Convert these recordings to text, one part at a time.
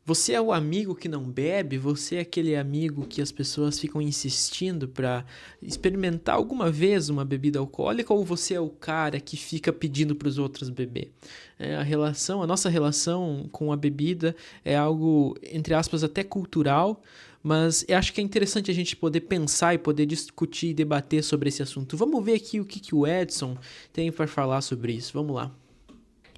Você é o amigo que não bebe? Você é aquele amigo que as pessoas ficam insistindo pra experimentar alguma vez uma bebida alcoólica? Ou você é o cara que fica pedindo pros outros beber? A nossa relação com a bebida é algo, entre aspas, até cultural, mas eu acho que é interessante a gente poder pensar e poder discutir e debater sobre esse assunto. Vamos ver aqui o que o Edson tem para falar sobre isso. Vamos lá.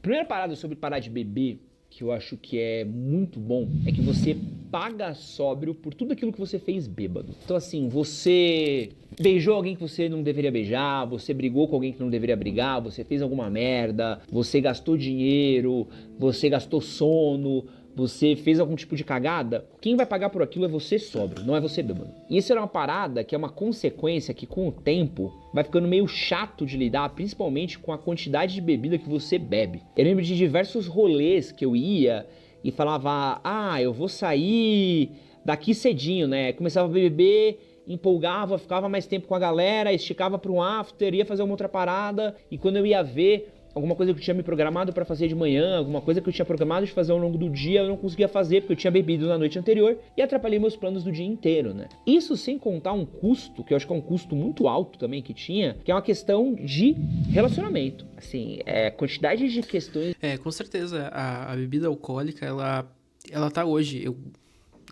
Primeira parada sobre parar de beber, que eu acho que é muito bom, é que você paga sóbrio por tudo aquilo que você fez bêbado. Então assim, você beijou alguém que você não deveria beijar, você brigou com alguém que não deveria brigar, você fez alguma merda, você gastou dinheiro, você gastou sono, você fez algum tipo de cagada, quem vai pagar por aquilo é você sóbrio, não é você bêbado. E isso era uma parada que é uma consequência que com o tempo vai ficando meio chato de lidar, principalmente com a quantidade de bebida que você bebe. Eu lembro de diversos rolês que eu ia e falava, eu vou sair daqui cedinho, né? Começava a beber, empolgava, ficava mais tempo com a galera, esticava para um after, ia fazer uma outra parada, e quando eu ia ver alguma coisa que eu tinha me programado para fazer de manhã, alguma coisa que eu tinha programado de fazer ao longo do dia, eu não conseguia fazer porque eu tinha bebido na noite anterior e atrapalhei meus planos do dia inteiro, né? Isso sem contar um custo, que eu acho que é um custo muito alto também que tinha, que é uma questão de relacionamento. Assim, quantidade de questões. Com certeza, a bebida alcoólica, ela tá hoje,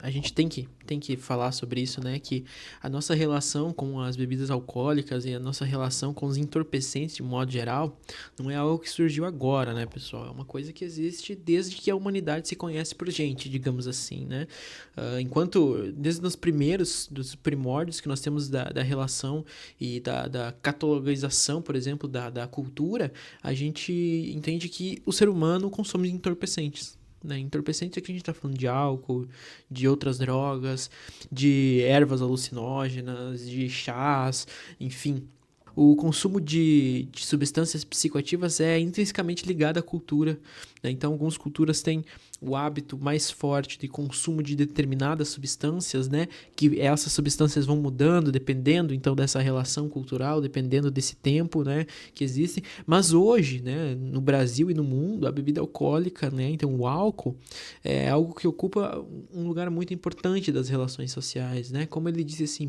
a gente tem que falar sobre isso, né? Que a nossa relação com as bebidas alcoólicas e a nossa relação com os entorpecentes, de modo geral, não é algo que surgiu agora, né, pessoal? É uma coisa que existe desde que a humanidade se conhece por gente, digamos assim, né? Desde os dos primórdios que nós temos da relação e da catalogização, por exemplo, da cultura, a gente entende que o ser humano consome entorpecentes. Né? Entorpecente aqui a gente tá falando de álcool, de outras drogas, de ervas alucinógenas, de chás, enfim. O consumo de substâncias psicoativas é intrinsecamente ligado à cultura, né? Então, algumas culturas têm o hábito mais forte de consumo de determinadas substâncias, né? Que essas substâncias vão mudando dependendo, então, dessa relação cultural, dependendo desse tempo, né? Que existe. Mas hoje, né? No Brasil e no mundo, a bebida alcoólica, né? Então, o álcool é algo que ocupa um lugar muito importante das relações sociais, né? Como ele disse assim,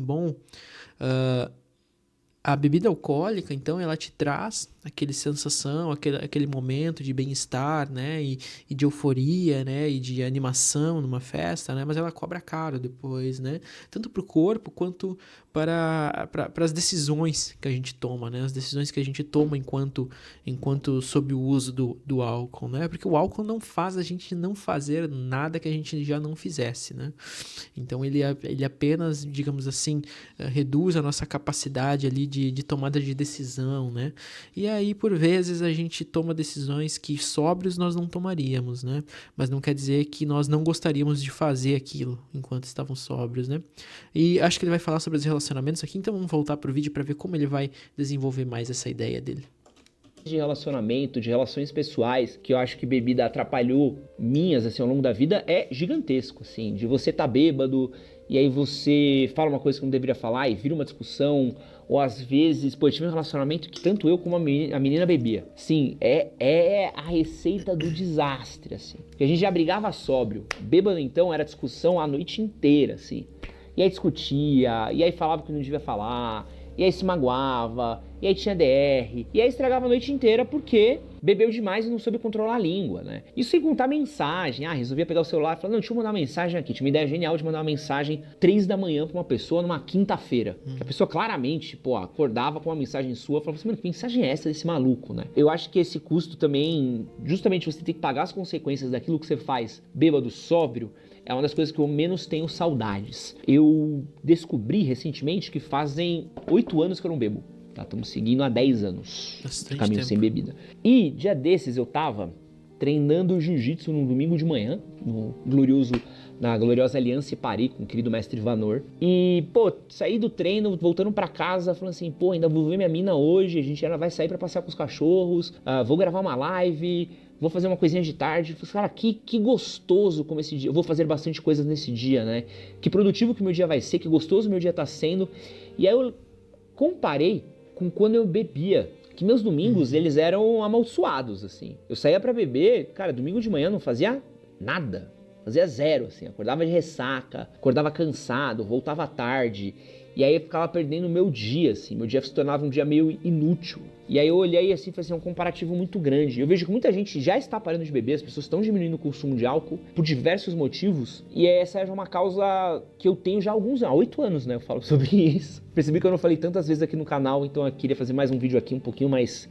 a bebida alcoólica, então, ela te traz aquele sensação, aquele momento de bem-estar, né, e de euforia, né, e de animação numa festa, né, mas ela cobra caro depois, né, tanto para o corpo quanto para as decisões que a gente toma, né, as decisões que a gente toma enquanto sob o uso do álcool, né, porque o álcool não faz a gente não fazer nada que a gente já não fizesse, né, então ele apenas, digamos assim, reduz a nossa capacidade ali de tomada de decisão, né? E aí, por vezes, a gente toma decisões que sóbrios nós não tomaríamos, né? Mas não quer dizer que nós não gostaríamos de fazer aquilo enquanto estavam sóbrios, né? E acho que ele vai falar sobre os relacionamentos aqui, então vamos voltar pro vídeo para ver como ele vai desenvolver mais essa ideia dele. De relacionamento, de relações pessoais, que eu acho que bebida atrapalhou minhas, assim, ao longo da vida, é gigantesco, assim, de você tá bêbado, e aí você fala uma coisa que não deveria falar e vira uma discussão, ou às vezes, pô, eu tive um relacionamento que tanto eu como a menina bebia. Sim, é a receita do desastre, assim. Porque a gente já brigava sóbrio, bêbado então era discussão a noite inteira, assim. E aí discutia, e aí falava o que não devia falar, e aí se magoava, e aí tinha DR, e aí estragava a noite inteira porque bebeu demais e não soube controlar a língua, né? Isso sem contar mensagem. Resolvia pegar o celular e falar, não, deixa eu mandar uma mensagem aqui. Tinha uma ideia genial de mandar uma mensagem 3 da manhã pra uma pessoa numa quinta-feira. A pessoa claramente, acordava com uma mensagem sua e falava assim, mano, que mensagem é essa desse maluco, né? Eu acho que esse custo também, justamente você tem que pagar as consequências daquilo que você faz bêbado, sóbrio, é uma das coisas que eu menos tenho saudades. Eu descobri recentemente que fazem 8 anos que eu não bebo. Tá, estamos seguindo há 10 anos de caminho tempo sem bebida. E dia desses eu tava treinando jiu-jitsu num domingo de manhã, na gloriosa Aliança Paris, com o querido mestre Vanor. E, saí do treino, voltando pra casa, falando assim, ainda vou ver minha mina hoje, a gente ainda vai sair pra passear com os cachorros, vou gravar uma live, vou fazer uma coisinha de tarde. Falei, cara, que gostoso como esse dia, eu vou fazer bastante coisas nesse dia, né? Que produtivo que meu dia vai ser, que gostoso meu dia tá sendo. E aí eu comparei com quando eu bebia, que meus domingos, eles eram amaldiçoados, assim. Eu saía pra beber, cara, domingo de manhã não fazia nada. fazia zero, assim, acordava de ressaca, acordava cansado, voltava tarde, e aí eu ficava perdendo o meu dia, assim, meu dia se tornava um dia meio inútil. E aí eu olhei assim e falei assim, é um comparativo muito grande. Eu vejo que muita gente já está parando de beber, as pessoas estão diminuindo o consumo de álcool por diversos motivos, e essa é uma causa que eu tenho já há 8 anos, né, eu falo sobre isso. Percebi que eu não falei tantas vezes aqui no canal, então eu queria fazer mais um vídeo aqui um pouquinho mais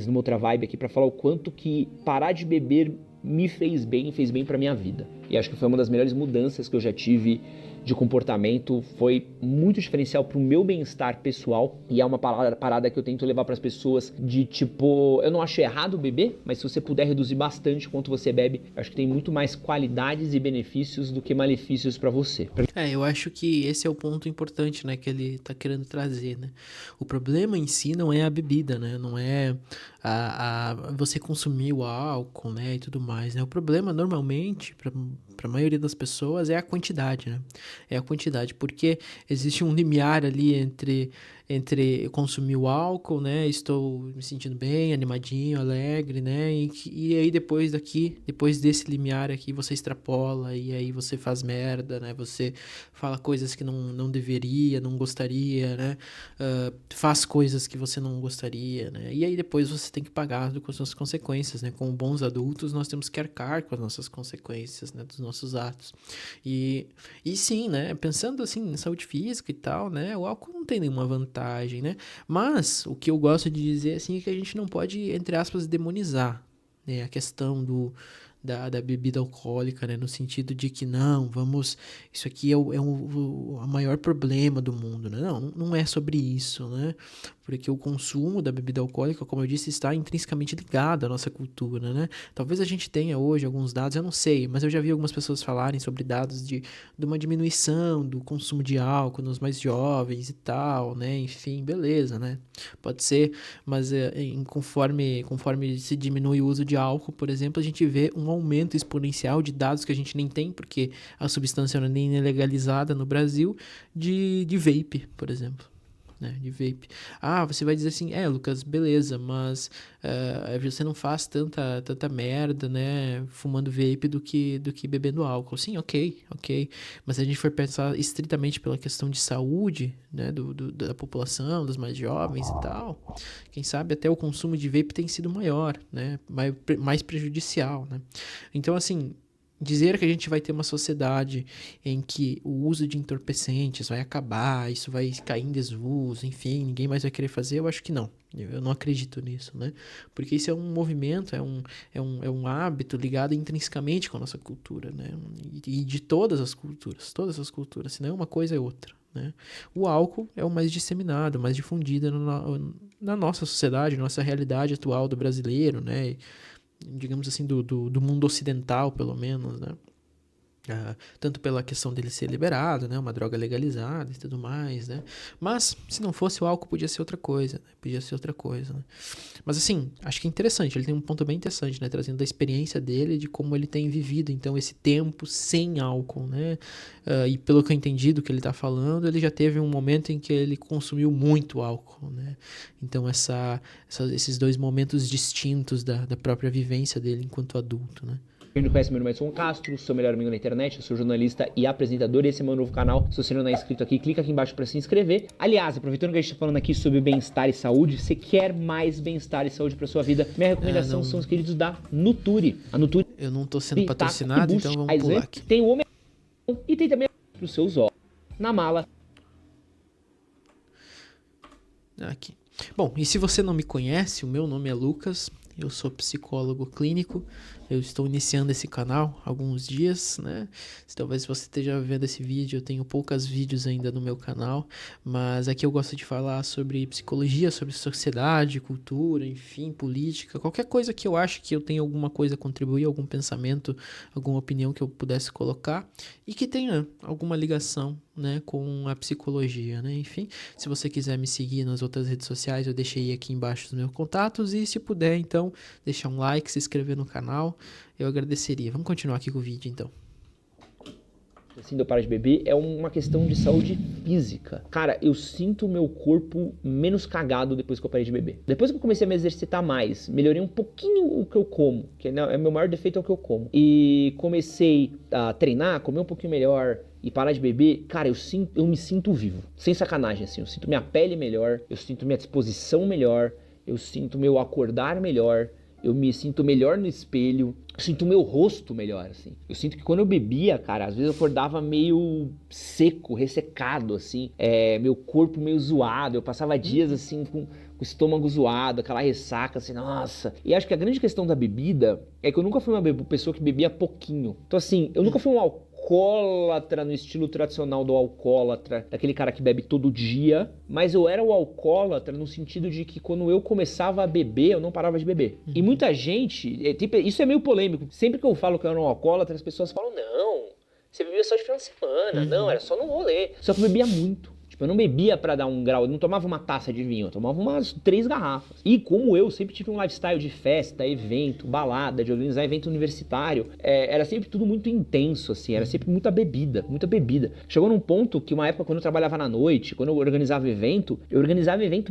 numa outra vibe aqui pra falar o quanto que parar de beber me fez bem pra minha vida. E acho que foi uma das melhores mudanças que eu já tive de comportamento, foi muito diferencial pro meu bem-estar pessoal, e é uma parada que eu tento levar pras pessoas de tipo, eu não acho errado beber, mas se você puder reduzir bastante quanto você bebe, acho que tem muito mais qualidades e benefícios do que malefícios pra você. Eu acho que esse é o ponto importante, né, que ele tá querendo trazer, né? O problema em si não é a bebida, né? Não é você consumir o álcool, né, e tudo mais, né? O problema, normalmente, para a maioria das pessoas, é a quantidade, né? É a quantidade, porque existe um limiar ali entre consumir o álcool, né? Estou me sentindo bem, animadinho, alegre, né? E aí depois desse limiar aqui, você extrapola e aí você faz merda, né? Você fala coisas que não deveria, não gostaria, né? Faz coisas que você não gostaria, né? E aí depois você tem que pagar com as suas consequências, né? Como bons adultos, nós temos que arcar com as nossas consequências, né? Dos nossos atos. E sim, né? Pensando assim em saúde física e tal, né? O álcool não tem nenhuma vantagem, né? Mas o que eu gosto de dizer assim é que a gente não pode, entre aspas, demonizar, né, a questão da bebida alcoólica, né? No sentido de que não, isso aqui é o maior problema do mundo, né? Não é sobre isso, né? Porque o consumo da bebida alcoólica, como eu disse, está intrinsecamente ligado à nossa cultura, né? Talvez a gente tenha hoje alguns dados, eu não sei, mas eu já vi algumas pessoas falarem sobre dados de uma diminuição do consumo de álcool nos mais jovens e tal, né? Enfim, beleza, né? Pode ser, mas conforme se diminui o uso de álcool, por exemplo, a gente vê um aumento exponencial de dados que a gente nem tem, porque a substância não é nem legalizada no Brasil, de vape, por exemplo. Né, de vape. Você vai dizer assim, Lucas, beleza, mas você não faz tanta merda, né, fumando vape do que bebendo álcool. Sim, ok. Mas se a gente for pensar estritamente pela questão de saúde, né, da população, dos mais jovens e tal, quem sabe até o consumo de vape tem sido maior, né, mais prejudicial, né. Então, assim, dizer que a gente vai ter uma sociedade em que o uso de entorpecentes vai acabar, isso vai cair em desuso, enfim, ninguém mais vai querer fazer, eu acho que não. Eu não acredito nisso, né? Porque isso é um movimento, é um hábito ligado intrinsecamente com a nossa cultura, né? E de todas as culturas, se não é uma coisa é outra, né? O álcool é o mais disseminado, mais difundido na nossa sociedade, nossa realidade atual do brasileiro, né? Digamos assim, do mundo ocidental, pelo menos, né? Tanto pela questão dele ser liberado, né? Uma droga legalizada e tudo mais, né? Mas, se não fosse o álcool, podia ser outra coisa, né? Né? Mas, assim, acho que é interessante. Ele tem um ponto bem interessante, né? Trazendo da experiência dele, de como ele tem vivido, então, esse tempo sem álcool, né? E pelo que eu entendi do que ele tá falando, ele já teve um momento em que ele consumiu muito álcool, né? Então, esses dois momentos distintos da própria vivência dele enquanto adulto, né? Quem não conhece, meu nome é Edson Castro, sou melhor amigo na internet, eu sou jornalista e apresentador, e esse é meu novo canal. Se você não é inscrito aqui, clica aqui embaixo para se inscrever. Aliás, aproveitando que a gente está falando aqui sobre bem-estar e saúde, você quer mais bem-estar e saúde para sua vida? Minha recomendação são os queridos da Nuturi. A Nuturi, eu não tô sendo patrocinado, então vamos pular aqui. Tem o ômega e tem também para os seus olhos. Na mala. Aqui. Bom, e se você não me conhece, o meu nome é Lucas, eu sou psicólogo clínico, eu estou iniciando esse canal há alguns dias, né? Talvez você esteja vendo esse vídeo, eu tenho poucos vídeos ainda no meu canal, mas aqui eu gosto de falar sobre psicologia, sobre sociedade, cultura, enfim, política, qualquer coisa que eu acho que eu tenho alguma coisa a contribuir, algum pensamento, alguma opinião que eu pudesse colocar e que tenha alguma ligação, né, com a psicologia, né? Enfim, se você quiser me seguir nas outras redes sociais, eu deixei aqui embaixo os meus contatos e se puder, então, deixar um like, se inscrever no canal, eu agradeceria. Vamos continuar aqui com o vídeo, então. assim, de eu parar de beber, é uma questão de saúde física. Cara, eu sinto o meu corpo menos cagado depois que eu parei de beber. Depois que eu comecei a me exercitar mais, melhorei um pouquinho o que eu como, que é meu maior defeito é o que eu como. E comecei a treinar, comer um pouquinho melhor e parar de beber, cara, eu me sinto vivo. Sem sacanagem, assim, eu sinto minha pele melhor, eu sinto minha disposição melhor, eu sinto meu acordar melhor, eu me sinto melhor no espelho, eu sinto meu rosto melhor, assim. Eu sinto que quando eu bebia, cara, às vezes eu acordava meio seco, ressecado, assim, meu corpo meio zoado, eu passava dias, assim, com o estômago zoado, aquela ressaca, assim, nossa. E acho que a grande questão da bebida é que eu nunca fui uma pessoa que bebia pouquinho. Então, assim, eu nunca fui um alcoólatra no estilo tradicional do alcoólatra, daquele cara que bebe todo dia, mas eu era o alcoólatra no sentido de que quando eu começava a beber, eu não parava de beber. E muita gente, isso é meio polêmico, sempre que eu falo que eu era um alcoólatra, as pessoas falam, não, você bebia só de final de semana, não, era só no rolê. Só que eu bebia muito. Tipo, eu não bebia pra dar um grau, eu não tomava uma taça de vinho, eu tomava umas 3 garrafas. E como eu sempre tive um lifestyle de festa, evento, balada, de organizar evento universitário, era sempre tudo muito intenso, assim, era sempre muita bebida, muita bebida. Chegou num ponto que uma época quando eu trabalhava na noite, quando eu organizava evento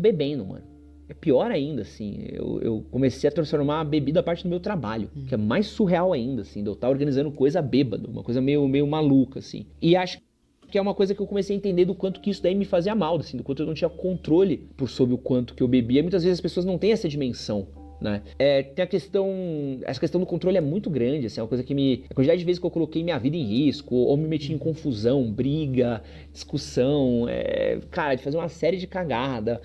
bebendo, mano. É pior ainda, assim, eu comecei a transformar a bebida parte do meu trabalho, que é mais surreal ainda, assim, de eu estar organizando coisa bêbado, uma coisa meio maluca, assim. E acho que é uma coisa que eu comecei a entender do quanto que isso daí me fazia mal, assim, do quanto eu não tinha controle sobre o quanto que eu bebia. Muitas vezes as pessoas não têm essa dimensão, né? Tem essa questão do controle é muito grande, assim, é uma coisa que a quantidade de vezes que eu coloquei minha vida em risco, ou me meti em confusão, briga, discussão, cara, de fazer uma série de cagada,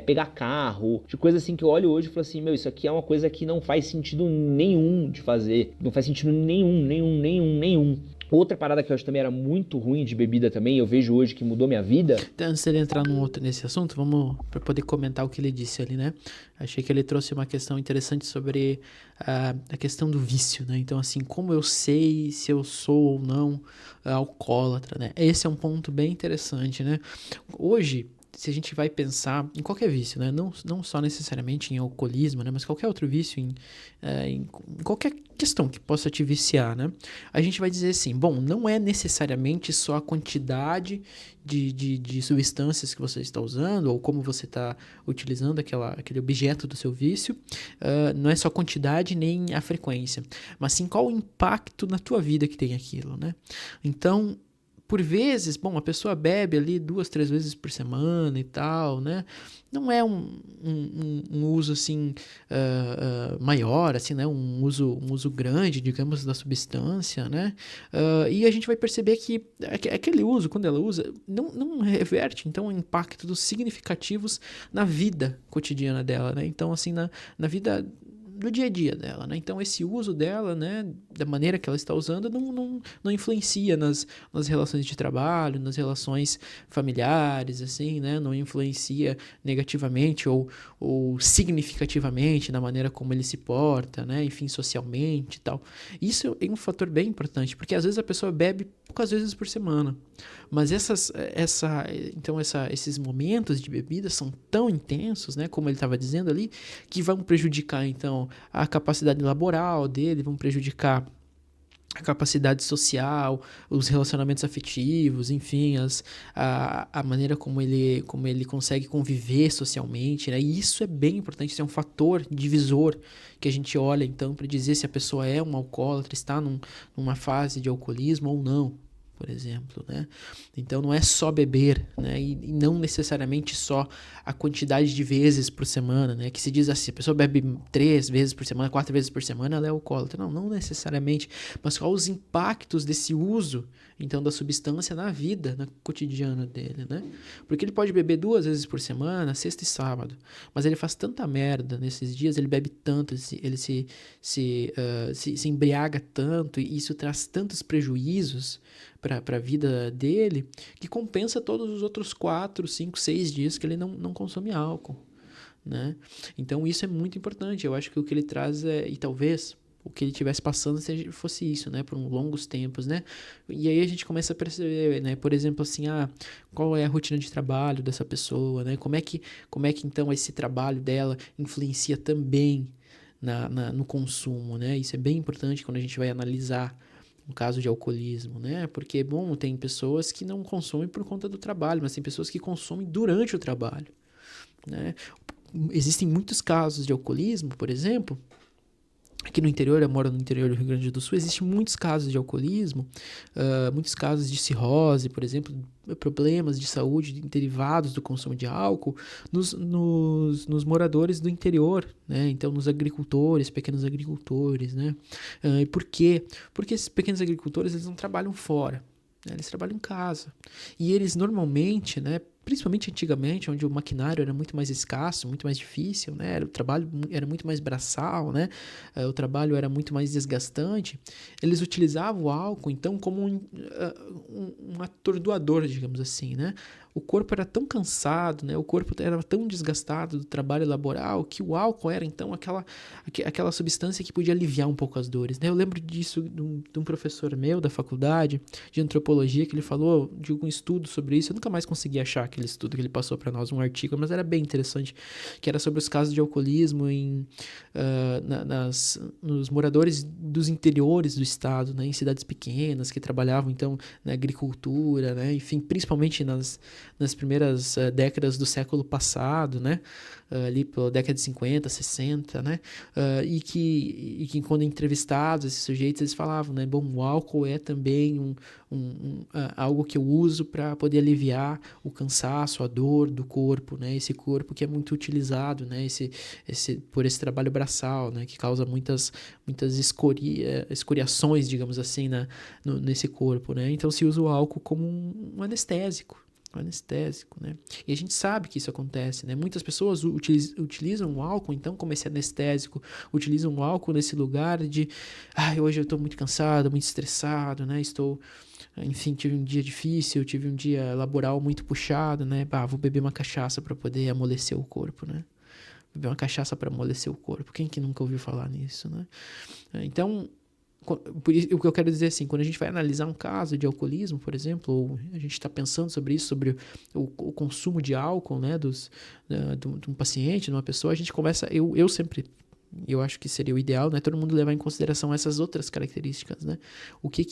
pegar carro, de coisa assim que eu olho hoje e falo assim, meu, isso aqui é uma coisa que não faz sentido nenhum de fazer, não faz sentido nenhum. Outra parada que eu acho também era muito ruim de bebida também, eu vejo hoje que mudou minha vida. Então, antes de entrar nesse assunto, vamos para poder comentar o que ele disse ali, né? Achei que ele trouxe uma questão interessante sobre a questão do vício, né? Então, assim, como eu sei se eu sou ou não alcoólatra, né? Esse é um ponto bem interessante, né? Hoje, se a gente vai pensar em qualquer vício, né? Não só necessariamente em alcoolismo, né? Mas qualquer outro vício, em qualquer questão que possa te viciar, né? A gente vai dizer assim, bom, não é necessariamente só a quantidade de substâncias que você está usando ou como você está utilizando aquele objeto do seu vício, não é só a quantidade nem a frequência, mas sim qual o impacto na tua vida que tem aquilo, né? Então, por vezes, bom, a pessoa bebe ali 2, 3 vezes por semana e tal, né? Não é um uso, assim, maior, assim, né? Um uso grande, digamos, da substância, né? E a gente vai perceber que aquele uso, quando ela usa, não reverte, então, impactos significativos na vida cotidiana dela, né? Então, assim, na vida do dia a dia dela, né? Então, esse uso dela, né, da maneira que ela está usando, não influencia nas relações de trabalho, nas relações familiares, assim, né? Não influencia negativamente ou significativamente na maneira como ele se porta, né? Enfim, socialmente e tal. Isso é um fator bem importante, porque às vezes a pessoa bebe poucas vezes por semana, mas esses momentos de bebida são tão intensos, né? Como ele estava dizendo ali, que vão prejudicar, então, a capacidade laboral dele, vão prejudicar a capacidade social, os relacionamentos afetivos, enfim, a maneira como ele consegue conviver socialmente, né? E isso é bem importante, isso é um fator divisor que a gente olha, então, para dizer se a pessoa é um alcoólatra, está numa fase de alcoolismo ou não, por exemplo, né? Então não é só beber, né? E não necessariamente só a quantidade de vezes por semana, né? Que se diz assim, a pessoa bebe 3 vezes por semana, 4 vezes por semana, ela é alcoólatra. Não necessariamente, mas quais os impactos desse uso, então, da substância na vida, na cotidiana dele, né? Porque ele pode beber 2 vezes por semana, sexta e sábado, mas ele faz tanta merda nesses dias, ele bebe tanto, ele se embriaga tanto, e isso traz tantos prejuízos para a vida dele, que compensa todos os outros 4, 5, 6 dias que ele não consome álcool, né? Então isso é muito importante. Eu acho que o que ele traz e talvez o que ele estivesse passando fosse isso, né? Por longos tempos, né? E aí a gente começa a perceber, né? Por exemplo, assim, qual é a rotina de trabalho dessa pessoa, né? Como é que então esse trabalho dela influencia também no consumo, né? Isso é bem importante quando a gente vai analisar um caso de alcoolismo, né? Porque, bom, tem pessoas que não consomem por conta do trabalho, mas tem pessoas que consomem durante o trabalho, né? Existem muitos casos de alcoolismo, por exemplo. Aqui no interior, eu moro no interior do Rio Grande do Sul, existem muitos casos de alcoolismo, muitos casos de cirrose, por exemplo, problemas de saúde derivados do consumo de álcool nos moradores do interior, né? Então, nos agricultores, pequenos agricultores, né? E por quê? Porque esses pequenos agricultores, eles não trabalham fora, né? Eles trabalham em casa. E eles normalmente, né, principalmente antigamente, onde o maquinário era muito mais escasso, muito mais difícil, né? O trabalho era muito mais braçal, né? O trabalho era muito mais desgastante. Eles utilizavam o álcool, então, como um atordoador, digamos assim, né? O corpo era tão cansado, né? O corpo era tão desgastado do trabalho laboral que o álcool era, então, aquela substância que podia aliviar um pouco as dores, né? Eu lembro disso de um professor meu da faculdade de antropologia que ele falou de um estudo sobre isso. Eu nunca mais consegui achar aquele estudo que ele passou para nós, um artigo, mas era bem interessante, que era sobre os casos de alcoolismo nos moradores dos interiores do estado, né? Em cidades pequenas que trabalhavam, então, na agricultura, né? Enfim, principalmente nas primeiras décadas do século passado, né? Ali pela década de 50, 60, né? E que quando entrevistados, esses sujeitos, eles falavam, né? Bom, o álcool é também algo que eu uso para poder aliviar o cansaço, a dor do corpo, né? Esse corpo que é muito utilizado, né? Por esse trabalho braçal, né? Que causa muitas escoriações, digamos assim, nesse corpo, né? Então se usa o álcool como um anestésico, né? E a gente sabe que isso acontece, né? Muitas pessoas utilizam o álcool, então, como esse anestésico, utilizam o álcool nesse lugar de, hoje eu estou muito cansado, muito estressado, né? Enfim, tive um dia difícil, tive um dia laboral muito puxado, né? Vou beber uma cachaça para poder amolecer o corpo, né? Beber uma cachaça para amolecer o corpo. Quem que nunca ouviu falar nisso, né? Então, por isso, o que eu quero dizer assim, quando a gente vai analisar um caso de alcoolismo, por exemplo, ou a gente está pensando sobre isso, sobre o consumo de álcool, né, de um paciente, de uma pessoa, a gente começa, eu acho que seria o ideal, né, todo mundo levar em consideração essas outras características, né, o que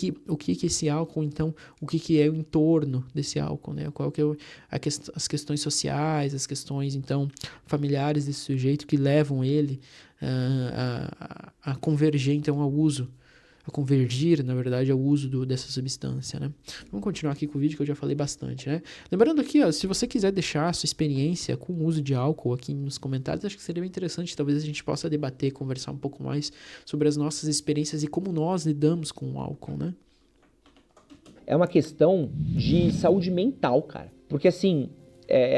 esse álcool, então, o que é o entorno desse álcool, né, qual que é as questões sociais, as questões, então, familiares desse sujeito que levam ele a converger, então, ao uso, a convergir, na verdade, ao uso dessa substância, né? Vamos continuar aqui com o vídeo que eu já falei bastante, né? Lembrando aqui, ó, se você quiser deixar a sua experiência com o uso de álcool aqui nos comentários, acho que seria bem interessante, talvez a gente possa debater, conversar um pouco mais sobre as nossas experiências e como nós lidamos com o álcool, né? É uma questão de saúde mental, cara. Porque, assim,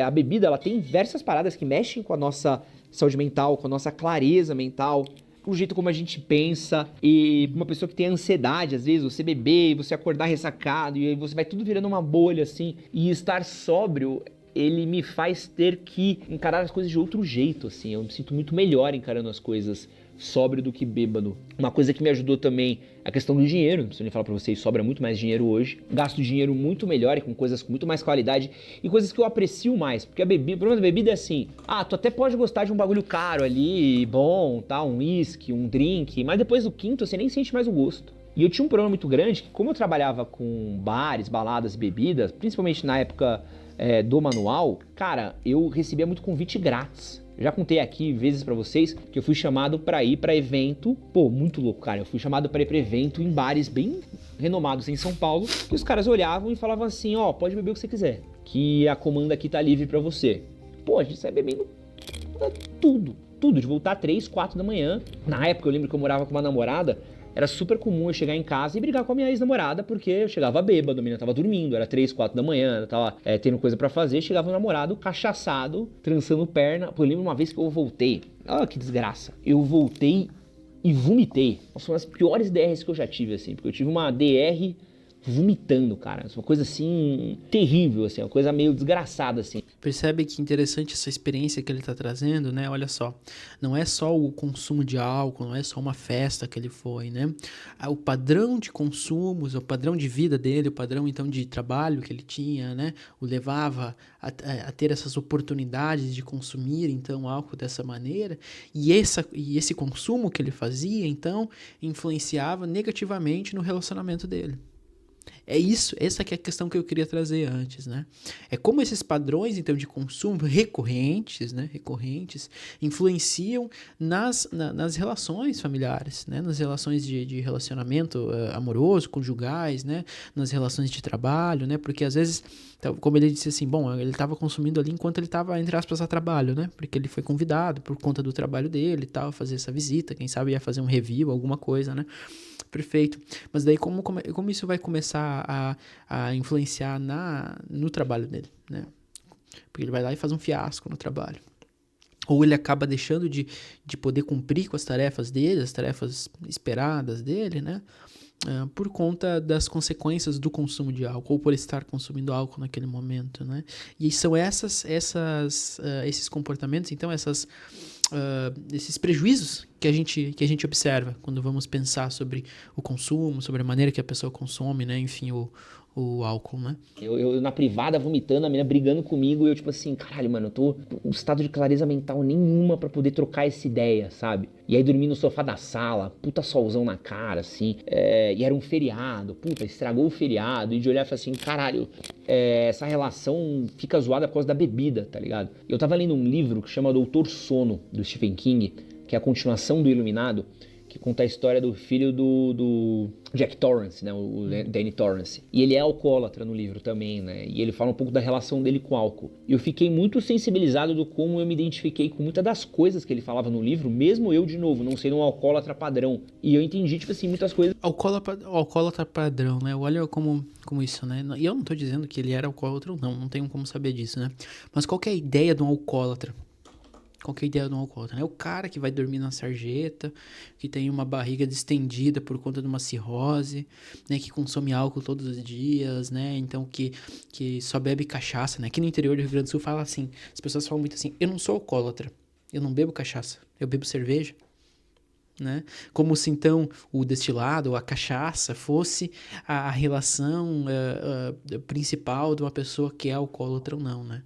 a bebida, ela tem diversas paradas que mexem com a nossa saúde mental, com a nossa clareza mental, o jeito como a gente pensa. E uma pessoa que tem ansiedade, às vezes, você beber e você acordar ressacado, e aí você vai tudo virando uma bolha, assim. E estar sóbrio, ele me faz ter que encarar as coisas de outro jeito, assim. Eu me sinto muito melhor encarando as coisas sóbrio do que bêbado. Uma coisa que me ajudou também é a questão do dinheiro. Não preciso nem falar pra vocês, sobra muito mais dinheiro hoje. Gasto dinheiro muito melhor e com coisas com muito mais qualidade e coisas que eu aprecio mais. Porque o problema da bebida é assim, tu até pode gostar de um bagulho caro ali, bom, tá, um whisky, um drink, mas depois do quinto você nem sente mais o gosto. E eu tinha um problema muito grande, que como eu trabalhava com bares, baladas e bebidas, principalmente na época do manual, cara, eu recebia muito convite grátis. Já contei aqui vezes pra vocês que eu fui chamado pra ir pra evento, muito louco, cara. Eu fui chamado pra ir pra evento em bares bem renomados em São Paulo, que os caras olhavam e falavam assim, pode beber o que você quiser, que a comanda aqui tá livre pra você. A gente sai bebendo tudo, de voltar 3, 4 da manhã. Na época eu lembro que eu morava com uma namorada, era super comum eu chegar em casa e brigar com a minha ex-namorada, porque eu chegava bêbado, a menina tava dormindo, era 3, 4 da manhã, ela tava tendo coisa pra fazer, chegava o namorado cachaçado, trançando perna. Eu lembro uma vez que eu voltei, olha que desgraça, eu voltei e vomitei. Nossa, uma das piores DRs que eu já tive, assim, porque eu tive uma DR vomitando, cara. Uma coisa assim, terrível, assim, uma coisa meio desgraçada, assim. Percebe que interessante essa experiência que ele está trazendo, né? Olha só, não é só o consumo de álcool, não é só uma festa que ele foi, né? O padrão de consumos, o padrão de vida dele, o padrão então de trabalho que ele tinha, né? O levava a ter essas oportunidades de consumir então álcool dessa maneira, e esse consumo que ele fazia então influenciava negativamente no relacionamento dele. É isso, essa que é a questão que eu queria trazer antes, né? É como esses padrões, então, de consumo recorrentes, né? Recorrentes, influenciam nas relações familiares, né? Nas relações de relacionamento amoroso, conjugais, né? Nas relações de trabalho, né? Porque às vezes, como ele disse assim, bom, ele estava consumindo ali enquanto ele estava, entre aspas, a trabalho, né? Porque ele foi convidado por conta do trabalho dele e tal, a fazer essa visita, quem sabe ia fazer um review, alguma coisa, né? Perfeito. Mas daí como isso vai começar a influenciar no trabalho dele, né? Porque ele vai lá e faz um fiasco no trabalho. Ou ele acaba deixando de poder cumprir com as tarefas dele, as tarefas esperadas dele, né? Por conta das consequências do consumo de álcool, ou por estar consumindo álcool naquele momento, né? E são esses comportamentos, então, esses prejuízos que a gente observa quando vamos pensar sobre o consumo, sobre a maneira que a pessoa consome, né? Enfim, o álcool, né? Eu na privada vomitando, a menina brigando comigo e eu tipo assim, caralho, mano, eu tô em estado de clareza mental nenhuma pra poder trocar essa ideia, sabe? E aí dormi no sofá da sala, puta solzão na cara, assim, e era um feriado, puta, estragou o feriado, e de olhar e falar assim, caralho, essa relação fica zoada por causa da bebida, tá ligado? Eu tava lendo um livro que chama Doutor Sono, do Stephen King, que é a continuação do Iluminado, que conta a história do filho do Jack Torrance, né, o Danny Torrance. E ele é alcoólatra no livro também, né, e ele fala um pouco da relação dele com o álcool. E eu fiquei muito sensibilizado do como eu me identifiquei com muitas das coisas que ele falava no livro, mesmo eu, de novo, não sendo um alcoólatra padrão. E eu entendi, tipo assim, muitas coisas. Alcoólatra padrão, né? Olha como isso, né? E eu não tô dizendo que ele era alcoólatra ou não tenho como saber disso, né? Mas qual que é a ideia de um alcoólatra? Qual que é a ideia do alcoólatra? É o cara que vai dormir na sarjeta, que tem uma barriga distendida por conta de uma cirrose, né? Que consome álcool todos os dias, né? Então que só bebe cachaça, né? Aqui no interior do Rio Grande do Sul fala assim, as pessoas falam muito assim, eu não sou alcoólatra, eu não bebo cachaça, eu bebo cerveja. Né? Como se então o destilado ou a cachaça fosse a relação principal de uma pessoa que é alcoólatra ou não, né?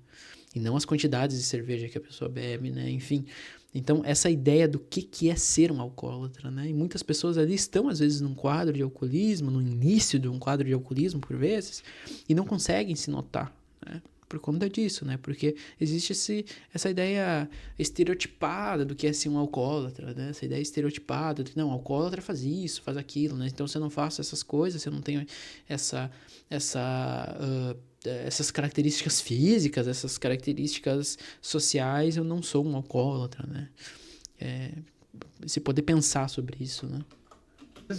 E não as quantidades de cerveja que a pessoa bebe, né? Enfim, então essa ideia do que é ser um alcoólatra, né? E muitas pessoas ali estão às vezes num quadro de alcoolismo, no início de um quadro de alcoolismo por vezes, e não conseguem se notar, né? Por conta disso, né? Porque existe essa ideia estereotipada do que é ser um alcoólatra, né? Essa ideia estereotipada de, não, alcoólatra faz isso, faz aquilo, né? Então, se eu não faço essas coisas, se eu não tenho essas características físicas, essas características sociais, eu não sou um alcoólatra, né? Se poder pensar sobre isso, né?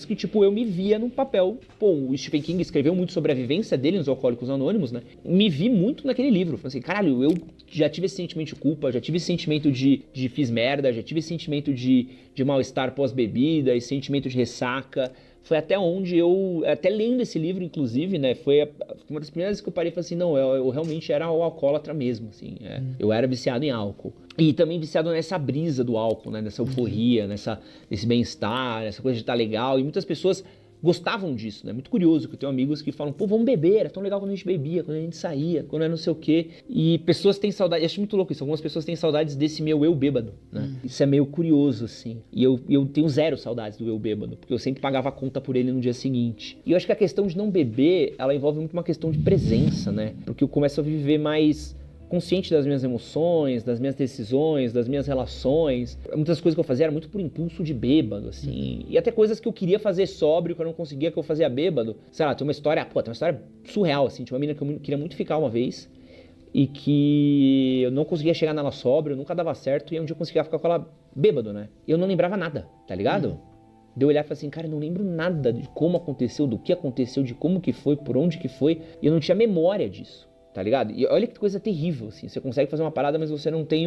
Que, tipo, eu me via num papel. Pô, o Stephen King escreveu muito sobre a vivência dele nos Alcoólicos Anônimos, né? Me vi muito naquele livro. Falei assim, caralho, eu já tive esse sentimento de culpa, já tive esse sentimento de fiz merda, já tive esse sentimento de mal-estar pós-bebida, esse sentimento de ressaca. Foi até onde até lendo esse livro, inclusive, né, foi uma das primeiras vezes que eu parei e falei assim, não, eu realmente era o alcoólatra mesmo, assim, eu era viciado em álcool. E também viciado nessa brisa do álcool, né, nessa euforia, nesse bem-estar, nessa coisa de estar legal, e muitas pessoas gostavam disso, né? Muito curioso que eu tenho amigos que falam, pô, vamos beber, era tão legal quando a gente bebia, quando a gente saía, quando era não sei o quê. E pessoas têm saudade, eu acho muito louco isso, algumas pessoas têm saudades desse meu eu bêbado, né? Isso é meio curioso, assim. E eu tenho zero saudades do eu bêbado, porque eu sempre pagava a conta por ele no dia seguinte. E eu acho que a questão de não beber, ela envolve muito uma questão de presença, né? Porque eu começo a viver mais consciente das minhas emoções, das minhas decisões, das minhas relações. Muitas coisas que eu fazia era muito por impulso de bêbado, assim. E até coisas que eu queria fazer sóbrio, que eu não conseguia, que eu fazia bêbado. Sei lá, tem uma história surreal, assim. Tinha uma menina que eu queria muito ficar uma vez e que eu não conseguia chegar nela sóbrio, nunca dava certo. E um dia eu conseguia ficar com ela bêbado, né? E eu não lembrava nada, tá ligado? De eu olhar e falar assim, cara, eu não lembro nada de como aconteceu, do que aconteceu, de como que foi, por onde que foi. E eu não tinha memória disso. tá ligado? E olha que coisa terrível, assim. Você consegue fazer uma parada, mas você não tem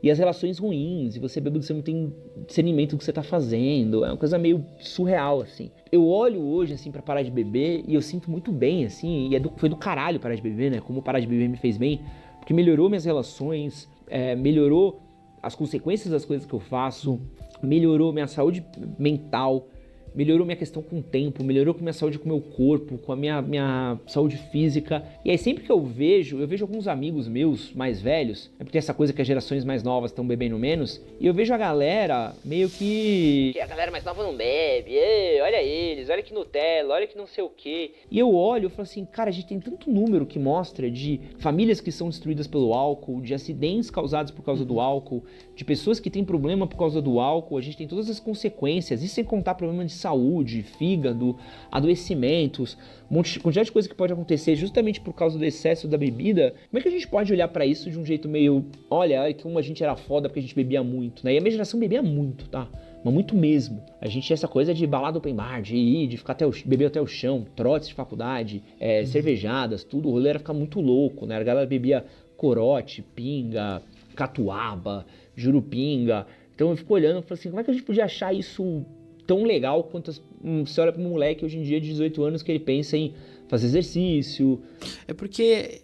E as relações ruins, e você bêbado, você não tem discernimento do que você tá fazendo. É uma coisa meio surreal, assim. Eu olho hoje, assim, pra parar de beber e eu sinto muito bem, assim. E foi do caralho parar de beber, né? Como parar de beber me fez bem. Porque melhorou minhas relações, melhorou as consequências das coisas que eu faço, melhorou minha saúde mental, melhorou minha questão com o tempo, melhorou com minha saúde com o meu corpo, com a minha saúde física. E aí sempre que eu vejo alguns amigos meus mais velhos, porque tem essa coisa que as gerações mais novas estão bebendo menos, e eu vejo a galera meio que a galera mais nova não bebe, olha eles, olha que Nutella, olha que não sei o que. E eu olho e falo assim, cara, a gente tem tanto número que mostra de famílias que são destruídas pelo álcool, de acidentes causados por causa do álcool, de pessoas que têm problema por causa do álcool, a gente tem todas as consequências, isso sem contar problema de saúde, fígado, adoecimentos, quantidade de coisa que pode acontecer justamente por causa do excesso da bebida. Como é que a gente pode olhar pra isso de um jeito meio, olha, como a gente era foda porque a gente bebia muito, né? E a minha geração bebia muito, tá? Mas muito mesmo. A gente tinha essa coisa de balada open bar, de ir, de ficar beber até o chão, trotes de faculdade, cervejadas, tudo. O rolê era ficar muito louco, né? A galera bebia corote, pinga, catuaba, jurupinga. Então eu fico olhando e falo assim, como é que a gente podia achar isso tão legal quanto você olha para um moleque hoje em dia de 18 anos que ele pensa em fazer exercício. É porque,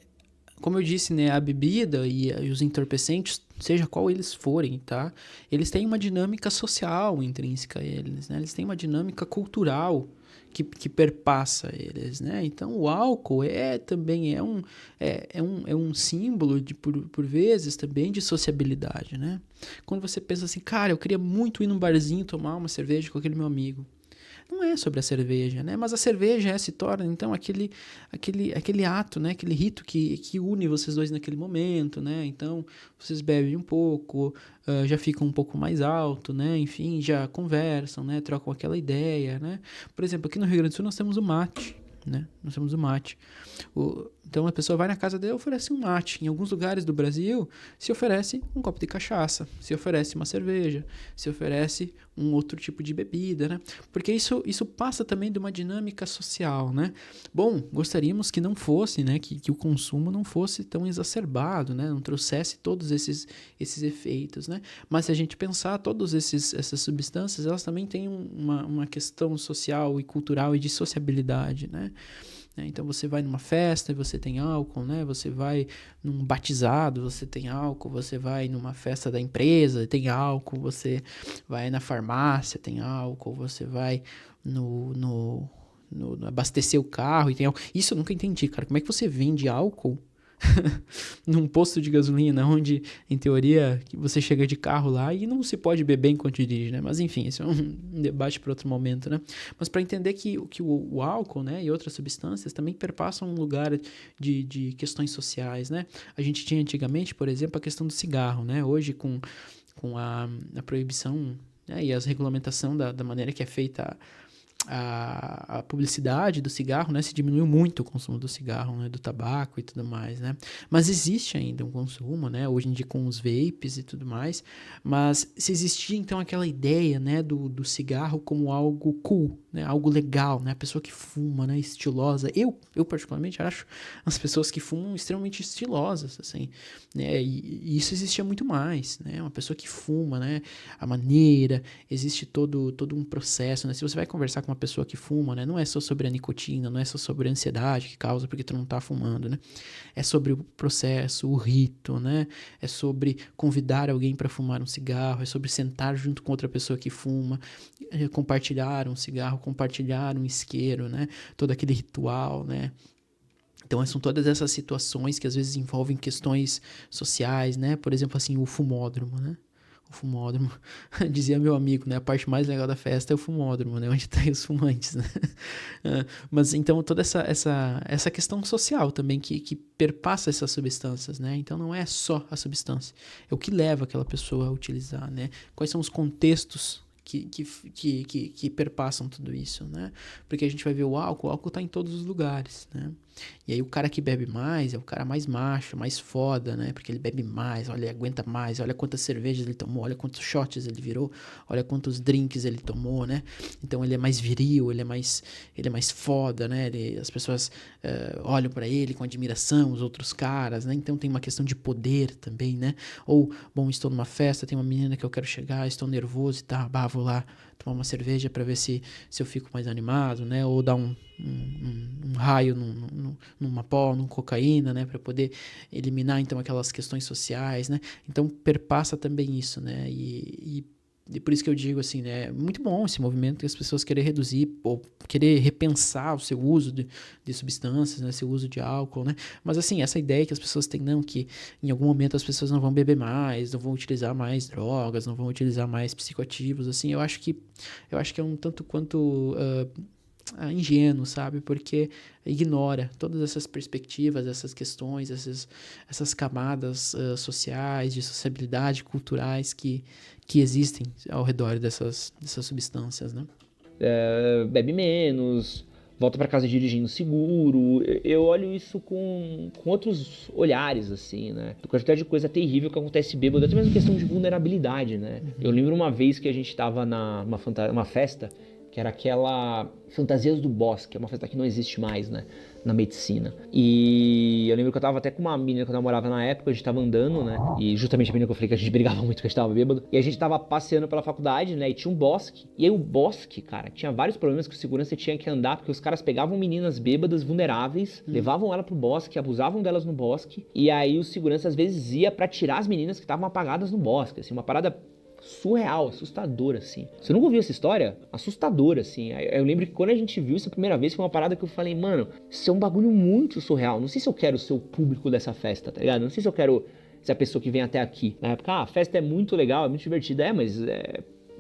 como eu disse, né, a bebida e os entorpecentes, seja qual eles forem, tá? Eles têm uma dinâmica social intrínseca a eles, né? Eles têm uma dinâmica cultural que perpassa eles, né? Então, o álcool também é um símbolo, por vezes, também de sociabilidade, né? Quando você pensa assim, cara, eu queria muito ir num barzinho tomar uma cerveja com aquele meu amigo. Não é sobre a cerveja, né? Mas a cerveja se torna, então, aquele ato, né? Aquele rito que une vocês dois naquele momento, né? Então, vocês bebem um pouco, já ficam um pouco mais alto, né? Enfim, já conversam, né? Trocam aquela ideia, né? Por exemplo, aqui no Rio Grande do Sul nós temos o mate, né? Nós temos o mate. Então a pessoa vai na casa dele e oferece um mate. Em alguns lugares do Brasil se oferece um copo de cachaça, se oferece uma cerveja, se oferece um outro tipo de bebida, né? Porque isso passa também de uma dinâmica social, né? Bom, gostaríamos que não fosse, né? Que o consumo não fosse tão exacerbado, né? Não trouxesse todos esses efeitos, né? Mas se a gente pensar, todas essas substâncias, elas também têm uma questão social e cultural e de sociabilidade, né? Então você vai numa festa e você tem álcool, né? Você vai num batizado, você tem álcool, você vai numa festa da empresa, tem álcool, você vai na farmácia, tem álcool, você vai no abastecer o carro e tem álcool. Isso eu nunca entendi, cara. Como é que você vende álcool num posto de gasolina, onde, em teoria, você chega de carro lá e não se pode beber enquanto dirige, né? Mas, enfim, esse é um debate para outro momento, né? Mas para entender que o álcool, né, e outras substâncias também perpassam um lugar de questões sociais, né? A gente tinha antigamente, por exemplo, a questão do cigarro, né? Hoje, com a proibição, né, e a regulamentação da maneira que é feita a publicidade do cigarro, né, se diminuiu muito o consumo do cigarro, né, do tabaco e tudo mais, né, mas existe ainda um consumo, né, hoje em dia com os vapes e tudo mais, mas se existia então aquela ideia, né, do cigarro como algo cool, né, algo legal, né, a pessoa que fuma, né, estilosa, eu particularmente acho as pessoas que fumam extremamente estilosas, assim, né, e isso existia muito mais, né, uma pessoa que fuma, né, a maneira, existe todo um processo, né, se você vai conversar com uma pessoa que fuma, né, não é só sobre a nicotina, não é só sobre a ansiedade que causa porque tu não tá fumando, né, é sobre o processo, o rito, né, é sobre convidar alguém para fumar um cigarro, é sobre sentar junto com outra pessoa que fuma, compartilhar um cigarro, compartilhar um isqueiro, né, todo aquele ritual, né. Então, são todas essas situações que às vezes envolvem questões sociais, né? Por exemplo, assim, o fumódromo, né? O fumódromo, dizia meu amigo, né? A parte mais legal da festa é o fumódromo, né? Onde tem os fumantes, né? Mas então toda essa questão social também que perpassa essas substâncias, né? Então não é só a substância, é o que leva aquela pessoa a utilizar, né? Quais são os contextos que perpassam tudo isso, né? Porque a gente vai ver o álcool está em todos os lugares, né? E aí o cara que bebe mais é o cara mais macho, mais foda, né? Porque ele bebe mais, olha, ele aguenta mais, olha quantas cervejas ele tomou, olha quantos shots ele virou, olha quantos drinks ele tomou, né? Então ele é mais viril, ele é mais foda, né? As pessoas olham pra ele com admiração, os outros caras, né? Então tem uma questão de poder também, né? Ou, bom, estou numa festa, tem uma menina que eu quero chegar, estou nervoso e tá, vou lá tomar uma cerveja pra ver se eu fico mais animado, né? Ou dar um raio numa pó, numa cocaína, né? Pra poder eliminar, então, aquelas questões sociais, né? Então, perpassa também isso, né? E por isso que eu digo assim, né? É muito bom esse movimento que as pessoas querem reduzir ou querer repensar o seu uso de substâncias, né? Seu uso de álcool, né? Mas assim, essa ideia que as pessoas têm, não, que em algum momento as pessoas não vão beber mais, não vão utilizar mais drogas, não vão utilizar mais psicoativos, assim, eu acho que é um tanto quanto ingênuo, sabe? Porque ignora todas essas perspectivas, essas questões, essas camadas sociais, de sociabilidade, culturais que existem ao redor dessas substâncias, né? Bebe menos, volta pra casa dirigindo seguro. Eu olho isso com outros olhares, assim, né? Com a quantidade de coisa terrível que acontece bêbado, até mesmo questão de vulnerabilidade, né? Eu lembro uma vez que a gente tava numa festa, que era aquela Fantasias do Bosque, é uma festa que não existe mais, né, na medicina. E eu lembro que eu tava até com uma menina que eu namorava na época, a gente tava andando, né, e justamente a menina que eu falei que a gente brigava muito, que a gente tava bêbado, e a gente tava passeando pela faculdade, né, e tinha um bosque, e aí o bosque, cara, tinha vários problemas que o segurança tinha que andar, porque os caras pegavam meninas bêbadas, vulneráveis, levavam ela pro bosque, abusavam delas no bosque, e aí o segurança às vezes ia pra tirar as meninas que estavam apagadas no bosque, assim, uma parada surreal, assustadora, assim. Você nunca ouviu essa história? Assustadora, assim. Eu lembro que quando a gente viu isso a primeira vez, foi uma parada que eu falei, mano, isso é um bagulho muito surreal. Não sei se eu quero ser o público dessa festa, tá ligado? Não sei se eu quero ser a pessoa que vem até aqui. Na época, a festa é muito legal, é muito divertida, mas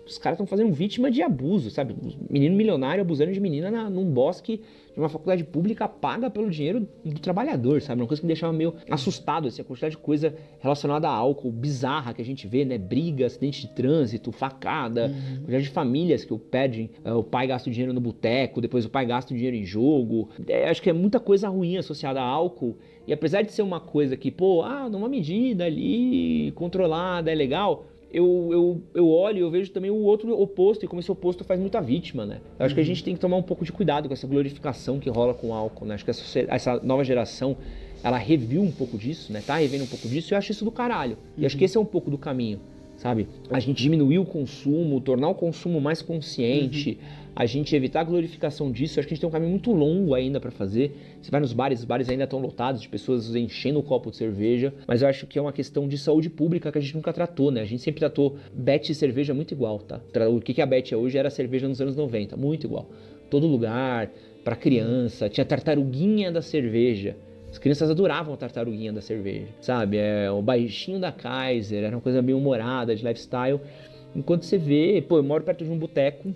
os caras estão fazendo vítima de abuso, sabe? Menino milionário abusando de menina num bosque de uma faculdade pública paga pelo dinheiro do trabalhador, sabe? Uma coisa que me deixava meio assustado, assim, a quantidade de coisa relacionada a álcool bizarra que a gente vê, né? Briga, acidente de trânsito, facada, quantidade de famílias que pedem, o pai gasta o dinheiro no boteco, depois o pai gasta o dinheiro em jogo. Acho que é muita coisa ruim associada a álcool. E apesar de ser uma coisa que, numa medida ali, controlada, é legal, eu olho e eu vejo também o outro oposto, e como esse oposto faz muita vítima, né? Eu acho que a gente tem que tomar um pouco de cuidado com essa glorificação que rola com o álcool, né? Acho que essa nova geração, ela reviu um pouco disso, né? Tá revendo um pouco disso, e eu acho isso do caralho. E acho que esse é um pouco do caminho, sabe? A gente diminuir o consumo, tornar o consumo mais consciente, a gente evitar a glorificação disso. Acho que a gente tem um caminho muito longo ainda pra fazer. Você vai nos bares, os bares ainda estão lotados de pessoas enchendo o copo de cerveja, mas eu acho que é uma questão de saúde pública que a gente nunca tratou, né? A gente sempre tratou Bet e cerveja muito igual, tá? O que a Bet é hoje era a cerveja nos anos 90, muito igual. Todo lugar, pra criança, tinha tartaruguinha da cerveja. As crianças adoravam a tartaruguinha da cerveja, sabe? O baixinho da Kaiser, era uma coisa meio humorada, de lifestyle. Enquanto você vê, eu moro perto de um boteco,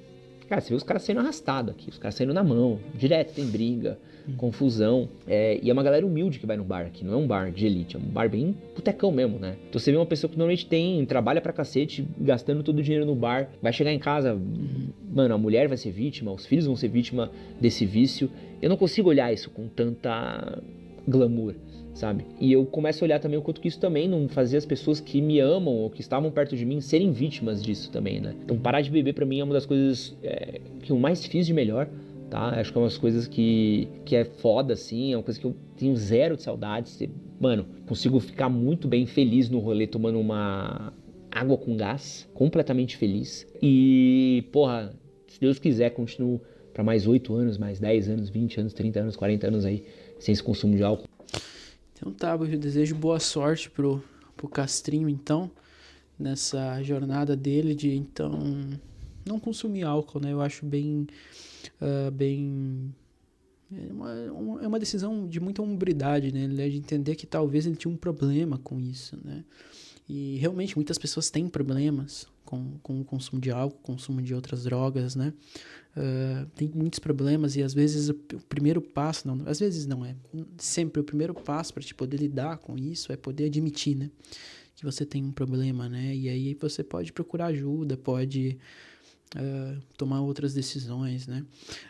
cara, você vê os caras saindo arrastados aqui, os caras saindo na mão, direto tem briga, confusão. E é uma galera humilde que vai no bar aqui, não é um bar de elite, é um bar bem botecão mesmo, né? Então você vê uma pessoa que normalmente trabalha pra cacete, gastando todo o dinheiro no bar, vai chegar em casa, mano, a mulher vai ser vítima, os filhos vão ser vítima desse vício. Eu não consigo olhar isso com tanta glamour, sabe? E eu começo a olhar também o quanto que isso também não fazia as pessoas que me amam ou que estavam perto de mim serem vítimas disso também, né? Então parar de beber pra mim é uma das coisas que eu mais fiz de melhor, tá? Acho que é uma das coisas que é foda, assim, é uma coisa que eu tenho zero de saudades. Mano, consigo ficar muito bem feliz no rolê tomando uma água com gás, completamente feliz. E, porra, se Deus quiser, continuo pra mais 8 anos, mais 10 anos, 20 anos, 30 anos, 40 anos aí, sem esse consumo de álcool. Então tá, eu desejo boa sorte pro Castrinho, então, nessa jornada dele de, então, não consumir álcool, né? Eu acho bem... É uma decisão de muita hombridade, né? De entender que talvez ele tinha um problema com isso, né? E realmente muitas pessoas têm problemas com o consumo de álcool, consumo de outras drogas, né? Tem muitos problemas e às vezes o primeiro passo, não, às vezes não é, sempre o primeiro passo para te poder lidar com isso é poder admitir, né? Que você tem um problema, né? E aí você pode procurar ajuda, pode tomar outras decisões, né?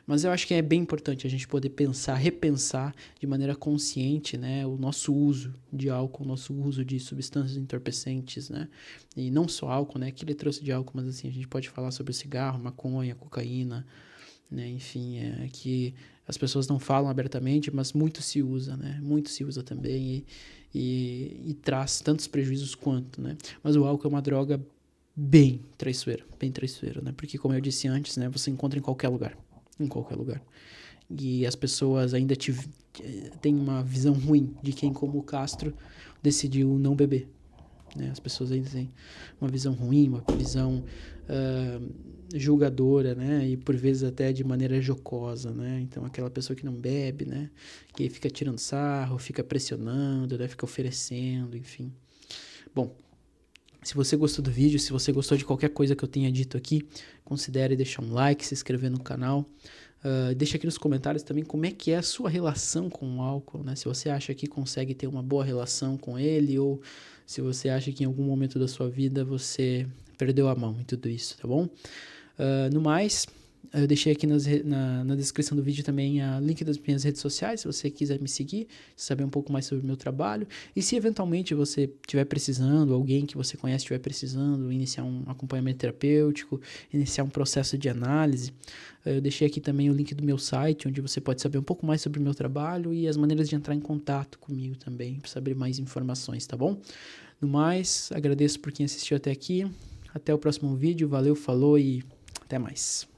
Mas eu acho que é bem importante a gente poder pensar, repensar de maneira consciente, né, o nosso uso de álcool, o nosso uso de substâncias entorpecentes, né? E não só álcool, né? Que ele trouxe de álcool, mas assim, a gente pode falar sobre cigarro, maconha, cocaína, né? Enfim, é que as pessoas não falam abertamente, mas muito se usa, né? Muito se usa também e traz tantos prejuízos quanto, né? Mas o álcool é uma droga bem traiçoeira, né? Porque como eu disse antes, né, você encontra em qualquer lugar. E as pessoas ainda têm uma visão ruim de quem, como o Castro, decidiu não beber, né? As pessoas ainda têm uma visão ruim, uma visão julgadora, né? E por vezes até de maneira jocosa, né? Então aquela pessoa que não bebe, né? Que fica tirando sarro, fica pressionando, né? Fica oferecendo, enfim. Bom, se você gostou do vídeo, se você gostou de qualquer coisa que eu tenha dito aqui, considere deixar um like, se inscrever no canal. Deixa aqui nos comentários também como é que é a sua relação com o álcool, né? Se você acha que consegue ter uma boa relação com ele ou se você acha que em algum momento da sua vida você perdeu a mão em tudo isso, tá bom? No mais, eu deixei aqui na descrição do vídeo também o link das minhas redes sociais, se você quiser me seguir, saber um pouco mais sobre o meu trabalho. E se eventualmente você estiver precisando, alguém que você conhece estiver precisando, iniciar um acompanhamento terapêutico, iniciar um processo de análise, eu deixei aqui também o link do meu site, onde você pode saber um pouco mais sobre o meu trabalho e as maneiras de entrar em contato comigo também, para saber mais informações, tá bom? No mais, agradeço por quem assistiu até aqui. Até o próximo vídeo, valeu, falou e até mais.